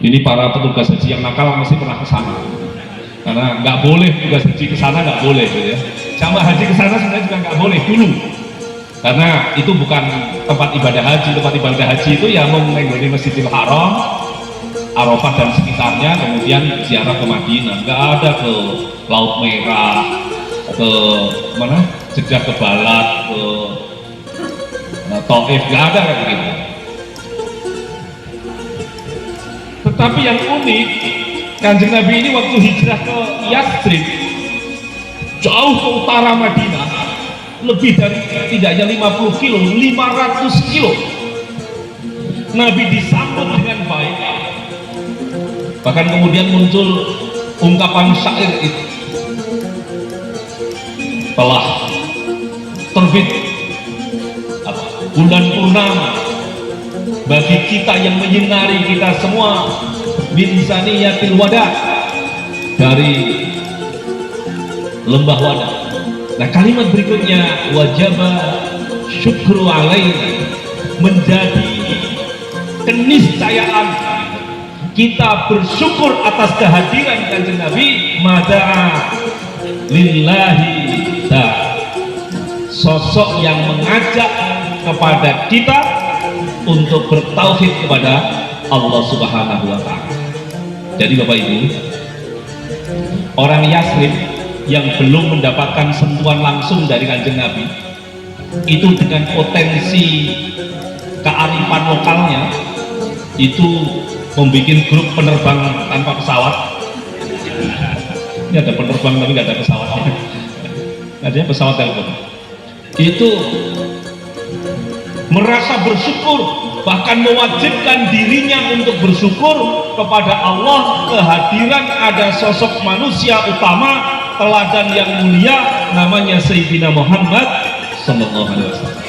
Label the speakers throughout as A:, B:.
A: Ini para petugas haji yang nakal mesti pernah ke sana, karena nggak boleh petugas haji ke sana, nggak boleh gitu ya. Jamaah haji ke sana sebenarnya juga nggak boleh dulu, karena itu bukan tempat ibadah haji. Tempat ibadah haji itu ya mengunjungi Masjidil Haram, Arafah dan sekitarnya, kemudian ziarah ke Madinah. Nggak ada ke Laut Merah, ke mana, Jeddah, ke Balat, ke Taif, nggak ada kayak gitu. Tetapi yang unik, Kanjeng Nabi ini waktu hijrah ke Yathrib, jauh ke utara Madinah, lebih dari tidaknya 50 kilo, 500 kilo, Nabi disambut dengan baik. Bahkan kemudian muncul ungkapan syair itu, telah terbit bulan purnama bagi kita yang menyinari kita semua, min saniyatil wada, dari lembah wada. Nah, kalimat berikutnya, wajaba syukru alaina, menjadi keniscayaan kita bersyukur atas kehadiran Kanjeng Nabi, mada'a lillahi ta'ala, sosok yang mengajak kepada kita untuk bertauhid kepada Allah Subhanahu wa Ta'ala. Jadi Bapak Ibu, orang Yathrib yang belum mendapatkan sentuhan langsung dari Kanjeng Nabi, itu dengan potensi kearifan lokalnya, itu membuat grup penerbang tanpa pesawat. Ini ada penerbang tapi nggak ada pesawatnya, adanya pesawat telepon. Itu merasa bersyukur, bahkan mewajibkan dirinya untuk bersyukur kepada Allah kehadiran ada sosok manusia utama, teladan yang mulia, namanya Sayyidina Muhammad sallallahu alaihi wasallam.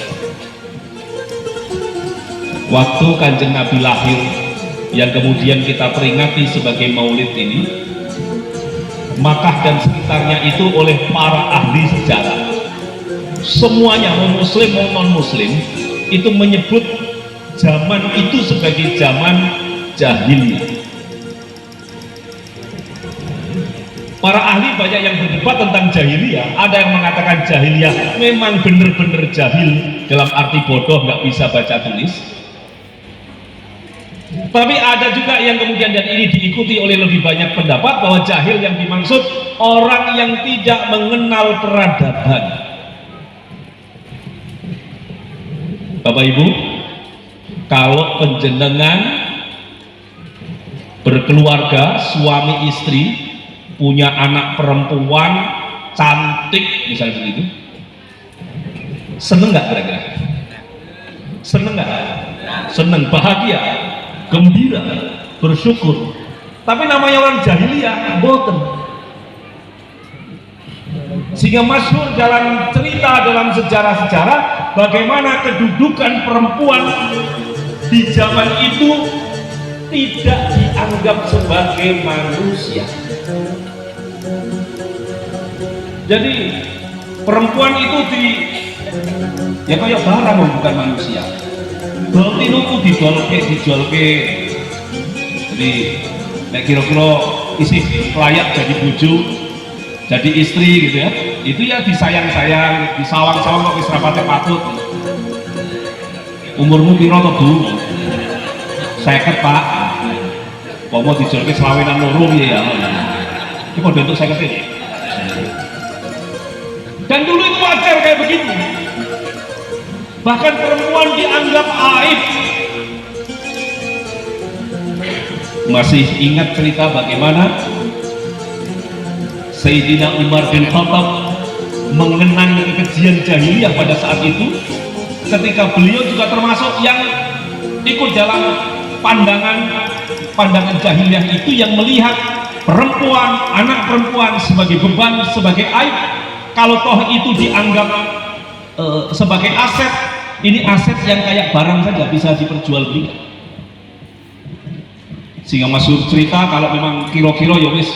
A: Waktu Kanjeng Nabi lahir, yang kemudian kita peringati sebagai Maulid ini, Makkah dan sekitarnya itu oleh para ahli sejarah, semuanya, mau muslim mau non muslim, itu menyebut zaman itu sebagai zaman jahiliyah. Para ahli banyak yang berdebat tentang jahiliyah. Ada yang mengatakan jahiliyah memang benar-benar jahil, dalam arti bodoh, nggak bisa baca tulis. Tapi ada juga yang kemudian, dan ini diikuti oleh lebih banyak pendapat, bahwa jahil yang dimaksud orang yang tidak mengenal peradaban. Bapak Ibu, kalau penjenengan berkeluarga, suami istri, punya anak perempuan cantik misalnya begitu, seneng nggak kira-kira? Seneng nggak? Seneng, bahagia, gembira, bersyukur. Tapi namanya orang jahiliyah, boten. Sehingga masyhur dalam cerita, dalam sejarah-sejarah, bagaimana kedudukan perempuan di zaman itu tidak dianggap sebagai manusia. Jadi perempuan itu ya kayak barang, bukan manusia. Berarti itu dijual ke Jadi nek kira-kira isih layak jadi bojo, jadi istri gitu ya, itu ya disayang-sayang, disawang-sawang kok wis rapate patut. Umurmu piro to, Bu? 50, Pak. Pomo dijolke selawenan loro piye ya. Iki padha entuk 50 ya. Dan dulu itu wajar kayak begitu. Bahkan perempuan dianggap aib. Masih ingat cerita bagaimana Sayyidina Umar bin Khattab mengenang kekejian jahiliyah pada saat itu, ketika beliau juga termasuk yang ikut dalam pandangan jahiliyah itu, yang melihat perempuan, anak perempuan sebagai beban, sebagai aib. Kalau toh itu dianggap sebagai aset, ini aset yang kayak barang saja bisa diperjualbelikan. Sehingga masyhur cerita kalau memang kira-kira ya wis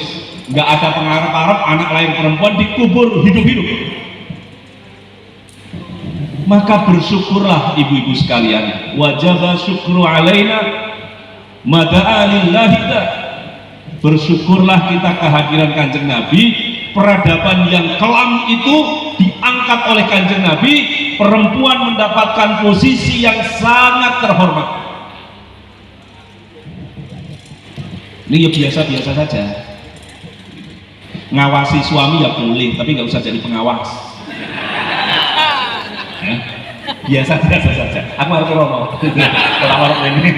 A: nggak ada pengarep-arep anak lahir perempuan dikubur hidup-hidup, maka bersyukurlah ibu-ibu sekalian, wajaba syukru alaina mada'a lillahi. Bersyukurlah kita kehadiran Kanjeng Nabi, peradaban yang kelam itu diangkat oleh Kanjeng Nabi, perempuan mendapatkan posisi yang sangat terhormat. Ini ya biasa-biasa saja. Ngawasi suami ya boleh, tapi nggak usah jadi pengawas. Ya, biasa-biasa saja. Aku harus ngomong. Orang-orang ini.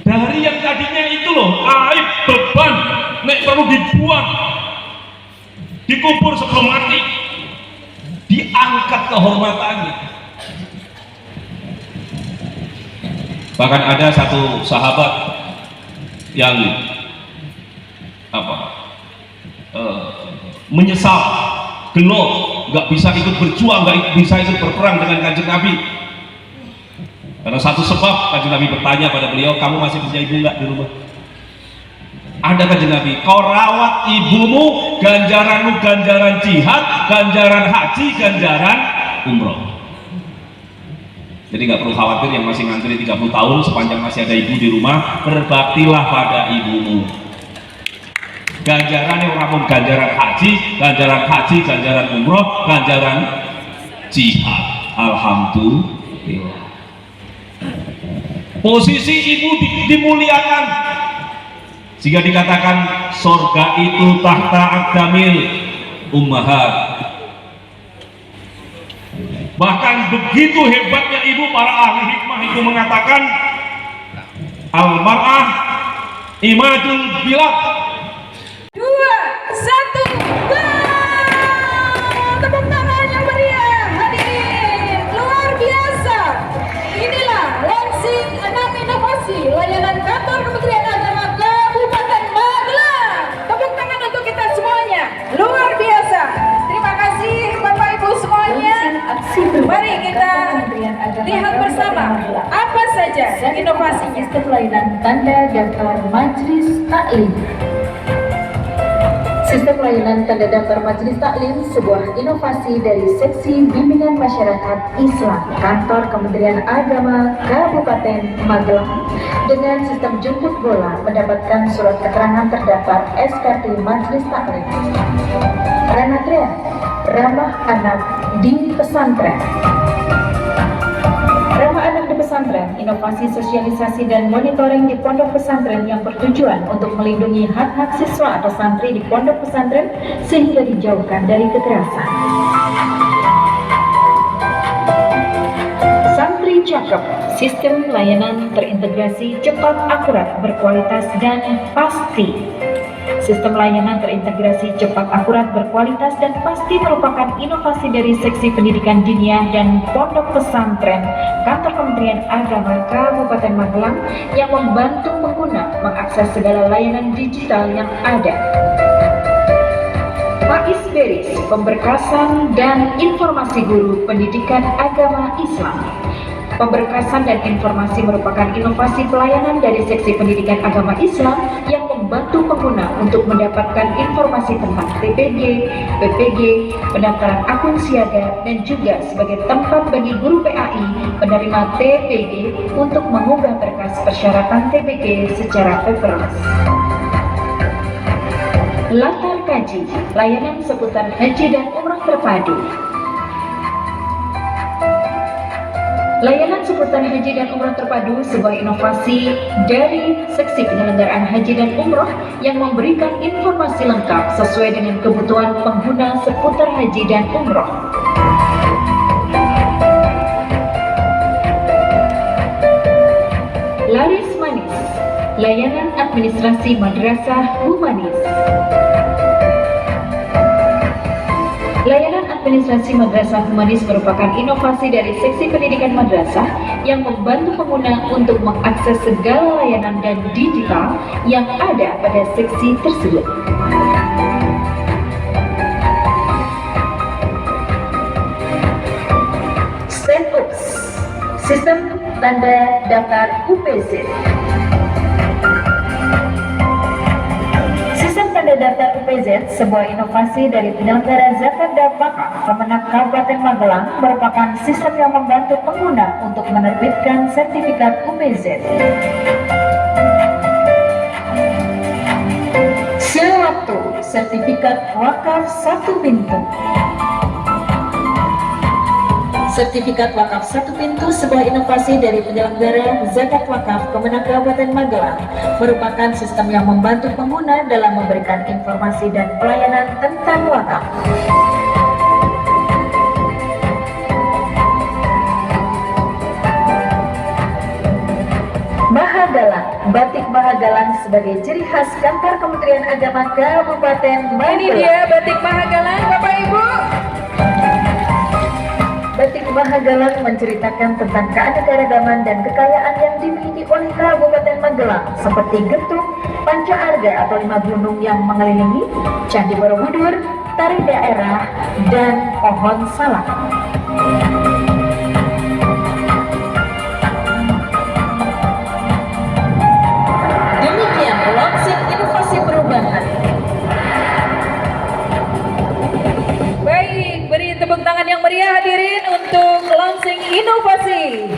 A: Dari yang tadinya itu loh, aib, beban, nek perlu dibuang, dikubur sebelum mati, diangkat kehormatannya. Bahkan ada satu sahabat yang menyesal, gelo, nggak bisa ikut berjuang, nggak bisa ikut berperang dengan Kanjeng Nabi. Karena satu sebab, Kanjeng Nabi bertanya pada beliau, kamu masih punya ibu nggak di rumah? Ada, Kanjeng Nabi. Kau rawat ibumu, ganjaranmu ganjaran jihad, ganjaran haji, ganjaran umroh. Jadi nggak perlu khawatir yang masih ngantri 30 tahun, sepanjang masih ada ibu di rumah, berbaktilah pada ibumu. Ganjarannya orang ganjaran haji, ganjaran umroh, ganjaran jihad. Alhamdulillah. Posisi ibu dimuliakan, jika dikatakan sorga itu tahta aqdamil ummahat. Bahkan begitu hebatnya ibu, para ahli hikmah itu mengatakan al-mar'ah imadul bilad.
B: 2, 1, go! Tepuk tangan yang meriah, hadirin, luar biasa. Inilah launching 6 inovasi layanan kantor Kementerian Agama Kabupaten Magelang. Tepuk tangan untuk kita semuanya, luar biasa. Terima kasih Bapak Ibu semuanya. Mari kita lihat bersama apa saja inovasinya.
C: Sistem layanan tanda daftar majelis taklim. Sistem layanan tanda daftar majelis taklim sebuah inovasi dari Seksi Bimbingan Masyarakat Islam Kantor Kementerian Agama Kabupaten Magelang, dengan sistem jemput bola mendapatkan surat keterangan terdaftar SKT Majelis Taklim. Ranatria, ramah anak di pesantren. Ramah anak di pesantren, inovasi sosialisasi dan monitoring di pondok pesantren yang bertujuan untuk melindungi hak-hak siswa atau santri di pondok pesantren sehingga dijauhkan dari kekerasan. Santri Cakep, sistem layanan terintegrasi cepat, akurat, berkualitas dan pasti. Sistem layanan terintegrasi cepat, akurat, berkualitas, dan pasti merupakan inovasi dari Seksi Pendidikan Diniyah dan Pondok Pesantren Kantor Kementerian Agama Kabupaten Magelang yang membantu pengguna mengakses segala layanan digital yang ada. Faiz Beris, pemberkasan dan informasi guru pendidikan agama Islam. Pemberkasan dan informasi merupakan inovasi pelayanan dari Seksi Pendidikan Agama Islam yang membantu pengguna untuk mendapatkan informasi tentang TPG, PPG, pendaftaran akun siaga, dan juga sebagai tempat bagi guru PAI penerima TPG untuk mengunggah berkas persyaratan TPG secara paperless. Latar Kaji, layanan seputar haji dan umrah terpadu. Layanan seputar haji dan umrah terpadu sebuah inovasi dari Seksi Penyelenggaraan Haji dan Umrah yang memberikan informasi lengkap sesuai dengan kebutuhan pengguna seputar haji dan umrah. Laris Manis, layanan administrasi madrasah humanis. Layanan administrasi madrasah humanis merupakan inovasi dari Seksi Pendidikan Madrasah yang membantu pengguna untuk mengakses segala layanan dan digital yang ada pada seksi tersebut. StandUps, sistem tanda daftar UPZ. Daftar UPZ, sebuah inovasi dari penyelenggara zakat dan wakaf Kemenak Kabupaten Magelang, merupakan sistem yang membantu pengguna untuk menerbitkan sertifikat UPZ. Sewaktu, sertifikat wakaf satu pintu. Sertifikat wakaf satu pintu, sebuah inovasi dari penyelenggara zakat wakaf Kemenak Kabupaten Magelang, merupakan sistem yang membantu pengguna dalam memberikan informasi dan pelayanan tentang wakaf. Mahagalang, batik Mahagalang sebagai ciri khas kantor Kementerian Agama Kabupaten Magelang.
B: Ini dia batik Mahagalang, Bapak Ibu.
C: Batik Mahagalang menceritakan tentang keanekaragaman dan kekayaan yang dimiliki oleh Kabupaten Magelang, seperti getuk, panca arga atau 5 gunung yang mengelilingi, Candi Borobudur, tari daerah, dan pohon salak. Demikian launching inovasi perubahan.
B: Baik, beri tepuk tangan yang meriah hadirin untuk launching inovasi